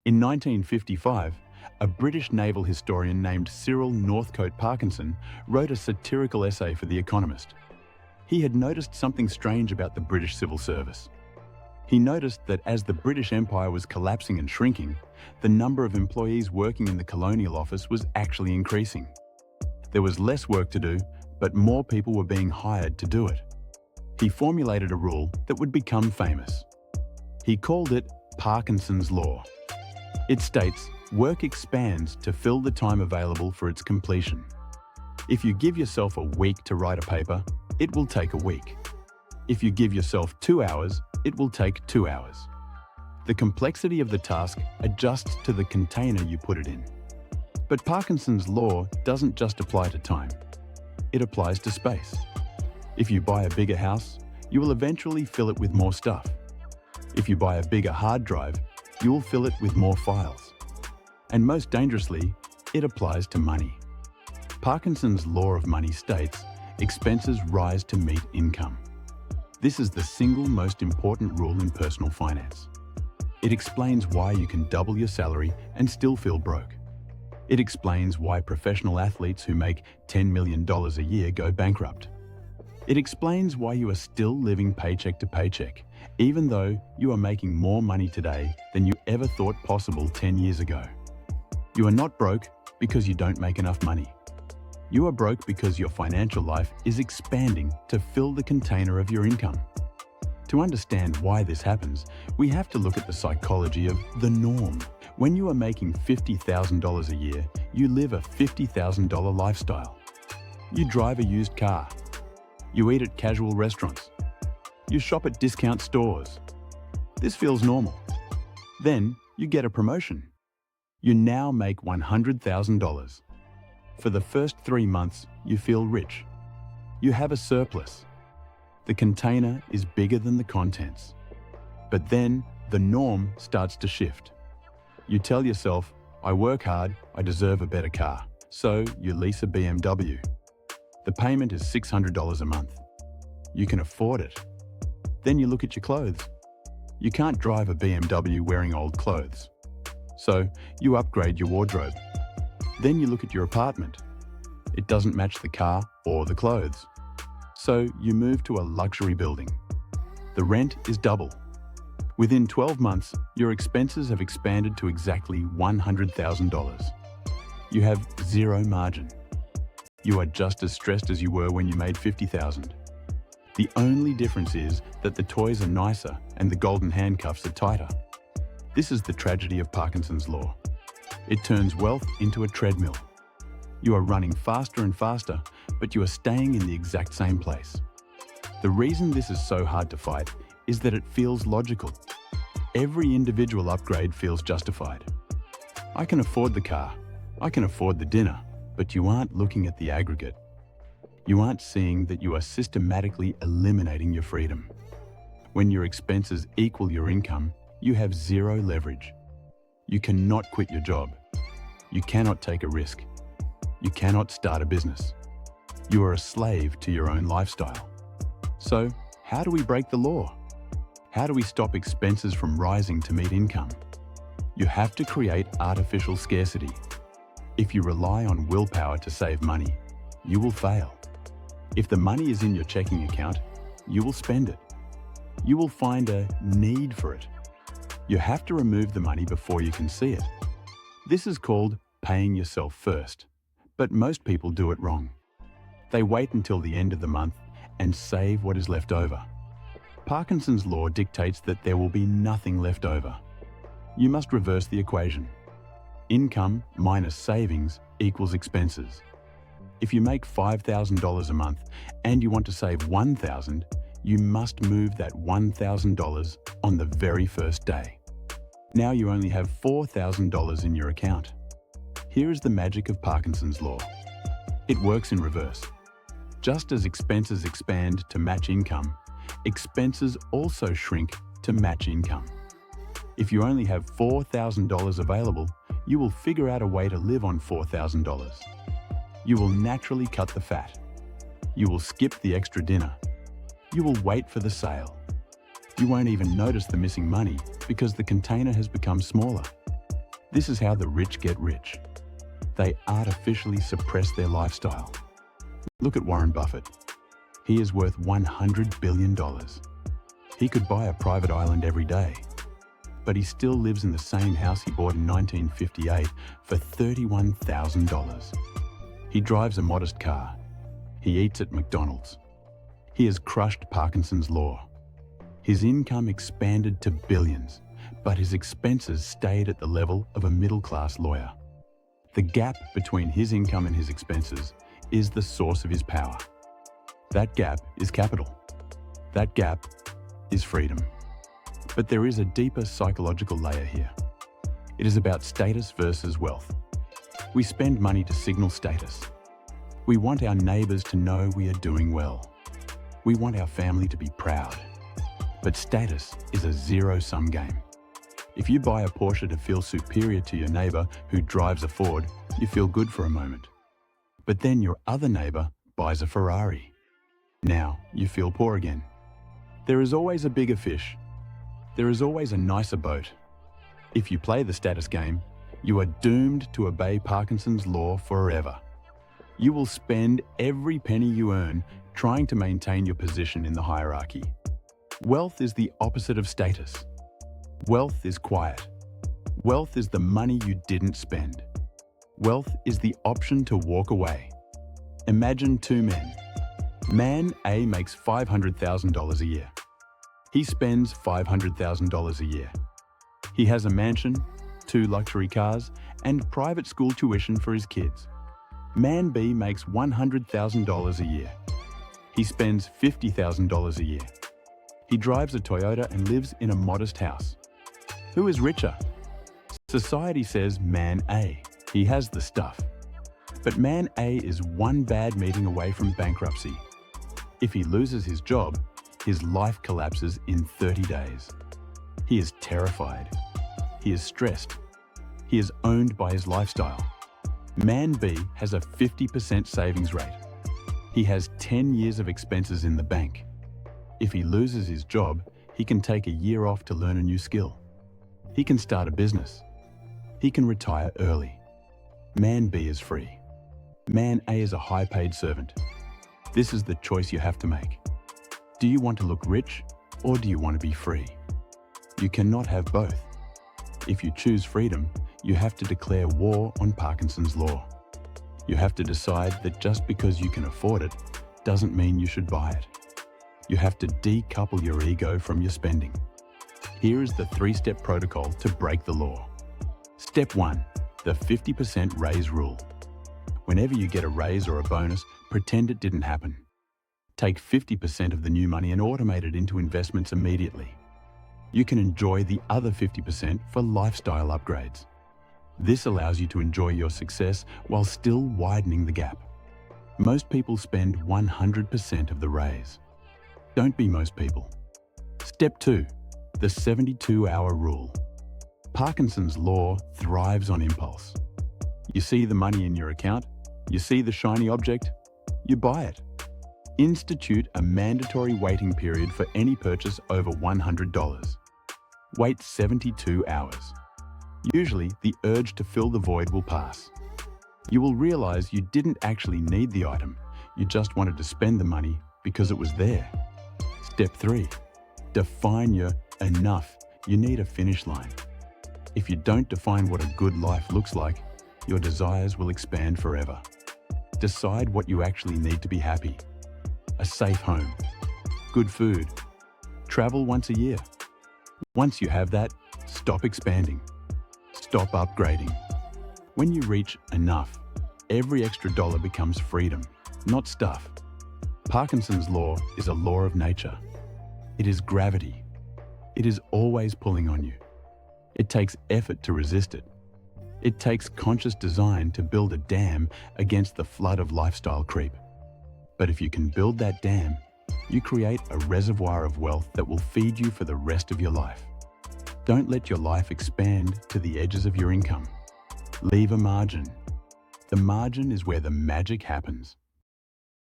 In 1955, a British naval historian named Cyril Northcote Parkinson wrote a satirical essay for The Economist. He had noticed something strange about the British civil service. He noticed that as the British Empire was collapsing and shrinking, the number of employees working in the colonial office was actually increasing. There was less work to do, but more people were being hired to do it. He formulated a rule that would become famous. He called it Parkinson's Law. It states, work expands to fill the time available for its completion. If you give yourself a week to write a paper, it will take a week. If you give yourself 2 hours, it will take 2 hours. The complexity of the task adjusts to the container you put it in. But Parkinson's Law doesn't just apply to time. It applies to space. If you buy a bigger house, you will eventually fill it with more stuff. If you buy a bigger hard drive, you will fill it with more files. And most dangerously, it applies to money. Parkinson's Law of money states, expenses rise to meet income. This is the single most important rule in personal finance. It explains why you can double your salary and still feel broke. It explains why professional athletes who make $10 million a year go bankrupt. It explains why you are still living paycheck to paycheck, even though you are making more money today than you ever thought possible 10 years ago. You are not broke because you don't make enough money. You are broke because your financial life is expanding to fill the container of your income. To understand why this happens, we have to look at the psychology of the norm. When you are making $50,000 a year, you live a $50,000 lifestyle. You drive a used car. You eat at casual restaurants. You shop at discount stores. This feels normal. Then you get a promotion. You now make $100,000. For the first 3 months, you feel rich. You have a surplus. The container is bigger than the contents. But then the norm starts to shift. You tell yourself, I work hard, I deserve a better car. So you lease a BMW. The payment is $600 a month. You can afford it. Then you look at your clothes. You can't drive a BMW wearing old clothes. So you upgrade your wardrobe. Then you look at your apartment. It doesn't match the car or the clothes. So you move to a luxury building. The rent is double. Within 12 months, your expenses have expanded to exactly $100,000. You have zero margin. You are just as stressed as you were when you made $50,000. The only difference is that the toys are nicer and the golden handcuffs are tighter. This is the tragedy of Parkinson's Law. It turns wealth into a treadmill. You are running faster and faster, but you are staying in the exact same place. The reason this is so hard to fight is that it feels logical. Every individual upgrade feels justified. I can afford the car, I can afford the dinner, but you aren't looking at the aggregate. You aren't seeing that you are systematically eliminating your freedom. When your expenses equal your income, you have zero leverage. You cannot quit your job. You cannot take a risk. You cannot start a business. You are a slave to your own lifestyle. So, how do we break the law? How do we stop expenses from rising to meet income? You have to create artificial scarcity. If you rely on willpower to save money, you will fail. If the money is in your checking account, you will spend it. You will find a need for it. You have to remove the money before you can see it. This is called paying yourself first, but most people do it wrong. They wait until the end of the month and save what is left over. Parkinson's Law dictates that there will be nothing left over. You must reverse the equation. Income minus savings equals expenses. If you make $5,000 a month and you want to save $1,000, you must move that $1,000 on the very first day. Now you only have $4,000 in your account. Here is the magic of Parkinson's Law. It works in reverse. Just as expenses expand to match income, expenses also shrink to match income. If you only have $4,000 available, you will figure out a way to live on $4,000. You will naturally cut the fat. You will skip the extra dinner. You will wait for the sale. You won't even notice the missing money because the container has become smaller. This is how the rich get rich. They artificially suppress their lifestyle. Look at Warren Buffett. He is worth $100 billion. He could buy a private island every day, but he still lives in the same house he bought in 1958 for $31,000. He drives a modest car. He eats at McDonald's. He has crushed Parkinson's law. His income expanded to billions, but his expenses stayed at the level of a middle-class lawyer. The gap between his income and his expenses is the source of his power. That gap is capital. That gap is freedom. But there is a deeper psychological layer here. It is about status versus wealth. We spend money to signal status. We want our neighbors to know we are doing well. We want our family to be proud. But status is a zero-sum game. If you buy a Porsche to feel superior to your neighbor who drives a Ford, you feel good for a moment. But then your other neighbor buys a Ferrari. Now you feel poor again. There is always a bigger fish. There is always a nicer boat. If you play the status game, you are doomed to obey Parkinson's law forever. You will spend every penny you earn trying to maintain your position in the hierarchy. Wealth is the opposite of status. Wealth is quiet. Wealth is the money you didn't spend. Wealth is the option to walk away. Imagine two men. Man A makes $500,000 a year. He spends $500,000 a year. He has a mansion, 2 luxury cars, and private school tuition for his kids. Man B makes $100,000 a year. He spends $50,000 a year. He drives a Toyota and lives in a modest house. Who is richer? Society says man A. He has the stuff. But man A is one bad meeting away from bankruptcy. If he loses his job, his life collapses in 30 days. He is terrified. He is stressed. He is owned by his lifestyle. Man B has a 50% savings rate. He has 10 years of expenses in the bank. If he loses his job, he can take a year off to learn a new skill. He can start a business. He can retire early. Man B is free. Man A is a high-paid servant. This is the choice you have to make. Do you want to look rich or do you want to be free? You cannot have both. If you choose freedom, you have to declare war on Parkinson's law. You have to decide that just because you can afford it doesn't mean you should buy it. You have to decouple your ego from your spending. Here is the 3-step protocol to break the law. Step 1, the 50% raise rule. Whenever you get a raise or a bonus, pretend it didn't happen. Take 50% of the new money and automate it into investments immediately. You can enjoy the other 50% for lifestyle upgrades. This allows you to enjoy your success while still widening the gap. Most people spend 100% of the raise. Don't be most people. Step 2, the 72-hour rule. Parkinson's law thrives on impulse. You see the money in your account, you see the shiny object, you buy it. Institute a mandatory waiting period for any purchase over $100. Wait 72 hours. Usually, the urge to fill the void will pass. You will realize you didn't actually need the item, you just wanted to spend the money because it was there. Step 3, define your enough. You need a finish line. If you don't define what a good life looks like, your desires will expand forever. Decide what you actually need to be happy. A safe home, good food, travel once a year. Once you have that, stop expanding. Stop upgrading. When you reach enough, every extra dollar becomes freedom, not stuff. Parkinson's law is a law of nature. It is gravity. It is always pulling on you. It takes effort to resist it. It takes conscious design to build a dam against the flood of lifestyle creep. But if you can build that dam, you create a reservoir of wealth that will feed you for the rest of your life. Don't let your life expand to the edges of your income. Leave a margin. The margin is where the magic happens.